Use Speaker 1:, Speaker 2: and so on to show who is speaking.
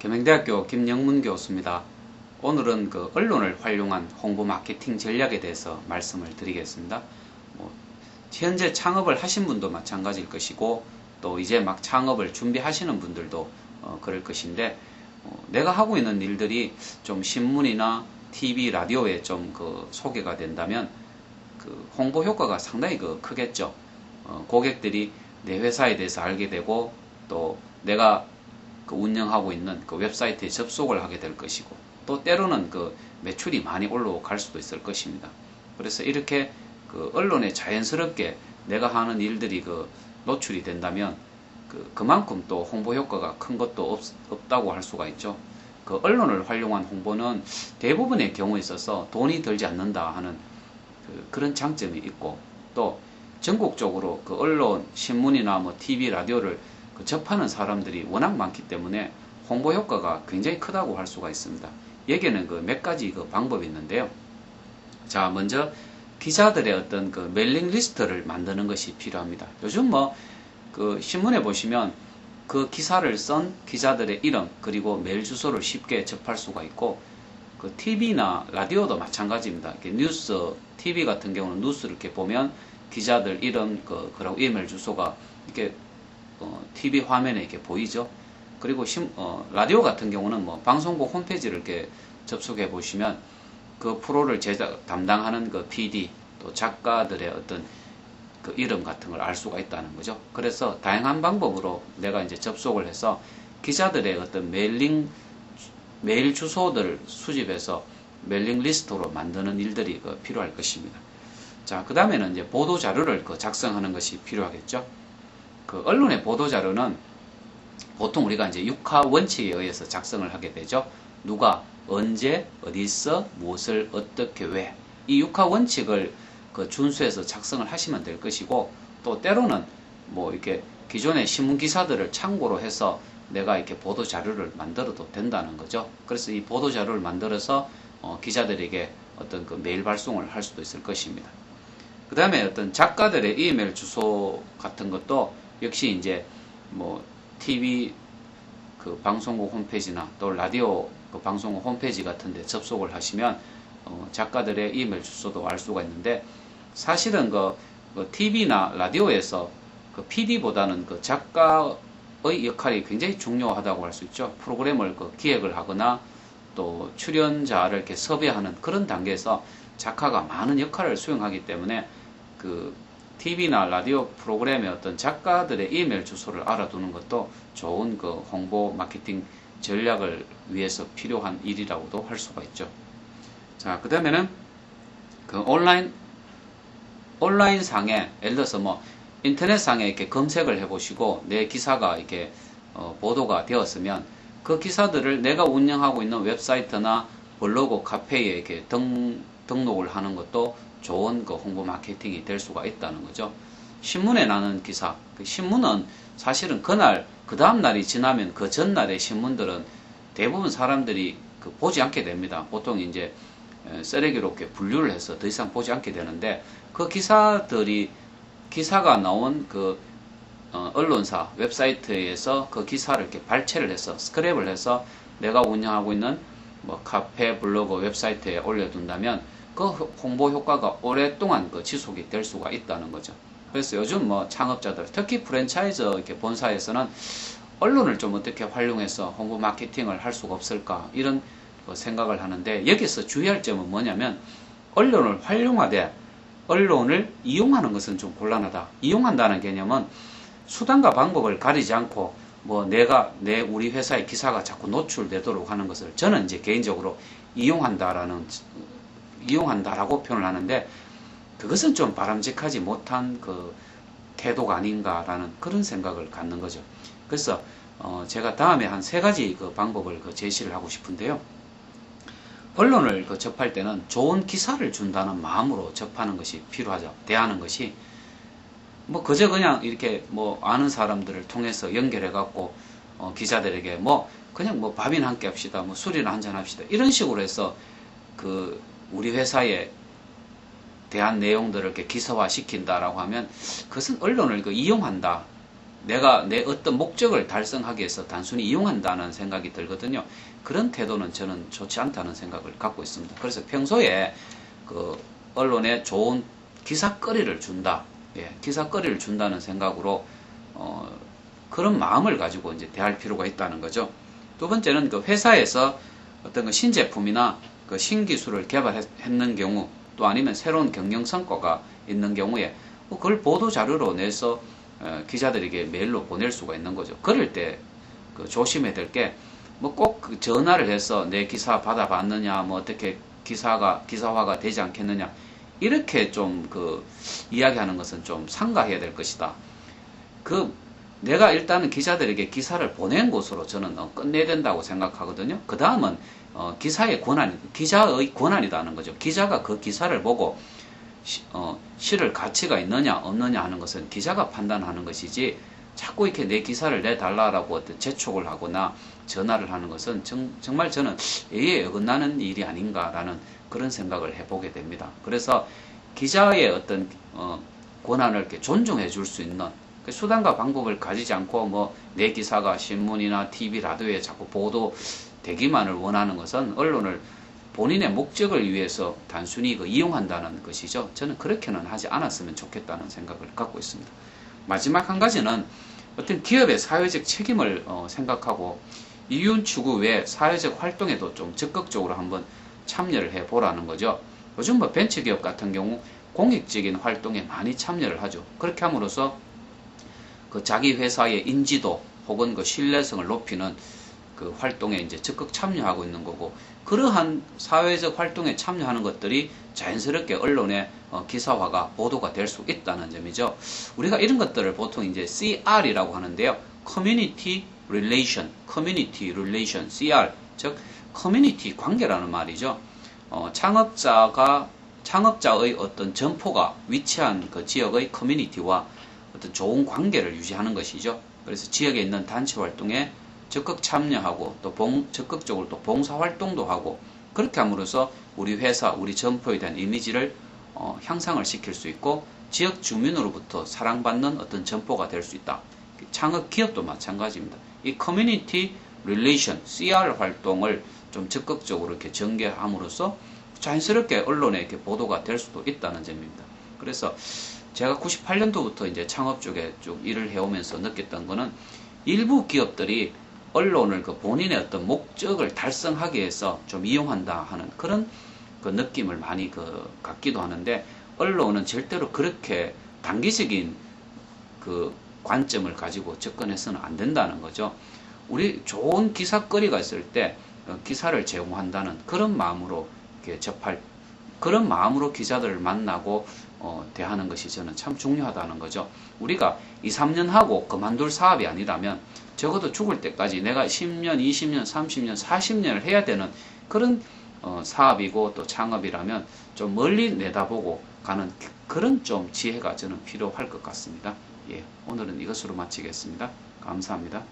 Speaker 1: 계명대학교 김영문 교수입니다. 오늘은 그 언론을 활용한 홍보 마케팅 전략에 대해서 말씀을 드리겠습니다. 현재 창업을 하신 분도 마찬가지일 것이고 또 이제 막 창업을 준비하시는 분들도 그럴 것인데 내가 하고 있는 일들이 좀 신문이나 TV, 라디오에 좀 소개가 된다면 그 홍보 효과가 상당히 크겠죠. 고객들이 내 회사에 대해서 알게 되고 또 내가 운영하고 있는 웹사이트에 접속을 하게 될 것이고 또 때로는 매출이 많이 올라갈 수도 있을 것입니다. 그래서 이렇게 언론에 자연스럽게 내가 하는 일들이 노출이 된다면 그만큼 또 홍보 효과가 큰 것도 없다고 할 수가 있죠. 언론을 활용한 홍보는 대부분의 경우에 있어서 돈이 들지 않는다 하는 그런 장점이 있고 또 전국적으로 언론, 신문이나 TV, 라디오를 접하는 사람들이 워낙 많기 때문에 홍보 효과가 굉장히 크다고 할 수가 있습니다. 여기에는 몇 가지 방법이 있는데요. 자, 먼저 기자들의 어떤 메일링 리스트를 만드는 것이 필요합니다. 요즘 신문에 보시면 그 기사를 쓴 기자들의 이름 그리고 메일 주소를 쉽게 접할 수가 있고 TV나 라디오도 마찬가지입니다. 뉴스, TV 같은 경우는 뉴스를 이렇게 보면 기자들 이름 그리고 이메일 주소가 이렇게 TV 화면에 이렇게 보이죠. 그리고 라디오 같은 경우는 방송국 홈페이지를 이렇게 접속해 보시면 그 프로를 담당하는 PD 또 작가들의 어떤 이름 같은 걸 알 수가 있다는 거죠. 그래서 다양한 방법으로 내가 이제 접속을 해서 기자들의 어떤 메일 주소들을 수집해서 메일링 리스트로 만드는 일들이 필요할 것입니다. 자, 그 다음에는 이제 보도 자료를 작성하는 것이 필요하겠죠. 언론의 보도 자료는 보통 우리가 이제 6하 원칙에 의해서 작성을 하게 되죠. 누가, 언제, 어디서, 무엇을, 어떻게, 왜. 이 6하 원칙을 준수해서 작성을 하시면 될 것이고, 또 때로는 이렇게 기존의 신문 기사들을 참고로 해서 내가 이렇게 보도 자료를 만들어도 된다는 거죠. 그래서 이 보도 자료를 만들어서 기자들에게 어떤 메일 발송을 할 수도 있을 것입니다. 그 다음에 어떤 작가들의 이메일 주소 같은 것도 역시 이제 TV 방송국 홈페이지나 또 라디오 방송국 홈페이지 같은 데 접속을 하시면 작가들의 이메일 주소도 알 수가 있는데 사실은 TV나 라디오에서 PD보다는 작가의 역할이 굉장히 중요하다고 할 수 있죠. 프로그램을 기획을 하거나 또 출연자를 이렇게 섭외하는 그런 단계에서 작가가 많은 역할을 수행하기 때문에 TV나 라디오 프로그램의 어떤 작가들의 이메일 주소를 알아두는 것도 좋은 홍보 마케팅 전략을 위해서 필요한 일이라고도 할 수가 있죠. 자, 그 다음에는 온라인 상에, 예를 들어서 인터넷 상에 이렇게 검색을 해보시고 내 기사가 이렇게 보도가 되었으면 그 기사들을 내가 운영하고 있는 웹사이트나 블로그, 카페에 이렇게 등록을 하는 것도 좋은 홍보 마케팅이 될 수가 있다는 거죠. 신문에 나는 기사, 신문은 사실은 그날, 그 다음날이 지나면 그 전날의 신문들은 대부분 사람들이 보지 않게 됩니다. 보통 이제 쓰레기로 이렇게 분류를 해서 더 이상 보지 않게 되는데 그 기사가 나온 언론사 웹사이트에서 그 기사를 이렇게 발췌를 해서 스크랩을 해서 내가 운영하고 있는 카페, 블로그, 웹사이트에 올려둔다면 그 홍보 효과가 오랫동안 지속이 될 수가 있다는 거죠. 그래서 요즘 창업자들, 특히 프랜차이즈 이렇게 본사에서는 언론을 좀 어떻게 활용해서 홍보 마케팅을 할 수가 없을까 이런 생각을 하는데 여기서 주의할 점은 뭐냐면 언론을 활용하되 언론을 이용하는 것은 좀 곤란하다. 이용한다는 개념은 수단과 방법을 가리지 않고 우리 회사의 기사가 자꾸 노출되도록 하는 것을 저는 이제 개인적으로 이용한다라고 표현을 하는데 그것은 좀 바람직하지 못한 태도가 아닌가라는 그런 생각을 갖는 거죠. 그래서 제가 다음에 한 3가지 방법을 제시를 하고 싶은데요. 언론을 접할 때는 좋은 기사를 준다는 마음으로 접하는 것이 필요하죠. 대하는 것이 그저 그냥 이렇게 아는 사람들을 통해서 연결해 갖고 기자들에게 그냥 밥이나 함께 합시다, 술이나 한잔 합시다 이런 식으로 해서 우리 회사에 대한 내용들을 이렇게 기사화 시킨다라고 하면 그것은 언론을 이용한다 내가 내 어떤 목적을 달성하기 위해서 단순히 이용한다는 생각이 들거든요. 그런 태도는 저는 좋지 않다는 생각을 갖고 있습니다. 그래서 평소에 그 언론에 좋은 기사거리를 준다. 예, 기사거리를 준다는 생각으로 그런 마음을 가지고 이제 대할 필요가 있다는 거죠. 두 번째는 그 회사에서 어떤 그 신제품이나 그 신기술을 개발했는 경우, 또 아니면 새로운 경영 성과가 있는 경우에 그걸 보도 자료로 내서 기자들에게 메일로 보낼 수가 있는 거죠. 그럴 때 그 조심해야 될 게 뭐 꼭 그 전화를 해서 내 기사 받아봤느냐, 뭐 어떻게 기사화가 되지 않겠느냐, 이렇게 좀 그 이야기하는 것은 좀 삼가해야 될 것이다. 그 내가 일단은 기자들에게 기사를 보낸 것으로 저는 끝내야 된다고 생각하거든요. 그 다음은 기자의 권한이라는 거죠. 기자가 그 기사를 보고 실을 가치가 있느냐 없느냐 하는 것은 기자가 판단하는 것이지, 자꾸 이렇게 내 기사를 내달라고 어떤 재촉을 하거나 전화를 하는 것은 정말 저는 예의에 어긋나는 일이 아닌가라는 그런 생각을 해보게 됩니다. 그래서 기자의 어떤 권한을 이렇게 존중해 줄 수 있는 수단과 방법을 가지지 않고 뭐 내 기사가 신문이나 TV, 라디오에 자꾸 보도되기만을 원하는 것은 언론을 본인의 목적을 위해서 단순히 이용한다는 것이죠. 저는 그렇게는 하지 않았으면 좋겠다는 생각을 갖고 있습니다. 마지막 한 가지는 어떤 기업의 사회적 책임을 생각하고 이윤 추구 외 사회적 활동에도 좀 적극적으로 한번 참여를 해보라는 거죠. 요즘 뭐 벤처기업 같은 경우 공익적인 활동에 많이 참여를 하죠. 그렇게 함으로써 그 자기 회사의 인지도 혹은 그 신뢰성을 높이는 그 활동에 이제 적극 참여하고 있는 거고, 그러한 사회적 활동에 참여하는 것들이 자연스럽게 언론의 기사화가 보도가 될 수 있다는 점이죠. 우리가 이런 것들을 보통 이제 CR이라고 하는데요. Community Relation, CR, 즉 커뮤니티 관계라는 말이죠. 창업자의 어떤 점포가 위치한 그 지역의 커뮤니티와 어떤 좋은 관계를 유지하는 것이죠. 그래서 지역에 있는 단체 활동에 적극 참여하고 또 적극적으로 또 봉사 활동도 하고, 그렇게 함으로써 우리 회사, 우리 점포에 대한 이미지를 향상을 시킬 수 있고 지역 주민으로부터 사랑받는 어떤 점포가 될 수 있다. 창업 기업도 마찬가지입니다. 이 커뮤니티 릴레이션, CR 활동을 좀 적극적으로 이렇게 전개함으로써 자연스럽게 언론에 이렇게 보도가 될 수도 있다는 점입니다. 그래서 제가 98년도부터 이제 창업 쪽에 쭉 일을 해오면서 느꼈던 거는, 일부 기업들이 언론을 그 본인의 어떤 목적을 달성하기 위해서 좀 이용한다 하는 그런 그 느낌을 많이 갖기도 하는데, 언론은 절대로 그렇게 단기적인 그 관점을 가지고 접근해서는 안 된다는 거죠. 우리 좋은 기사거리가 있을 때 기사를 제공한다는 그런 마음으로 이렇게 그런 마음으로 기자들을 만나고 대하는 것이 저는 참 중요하다는 거죠. 우리가 2, 3년 하고 그만둘 사업이 아니라면 적어도 죽을 때까지 내가 10년, 20년, 30년, 40년을 해야 되는 그런 사업이고 또 창업이라면 좀 멀리 내다보고 가는 그런 좀 지혜가 저는 필요할 것 같습니다. 예, 오늘은 이것으로 마치겠습니다. 감사합니다.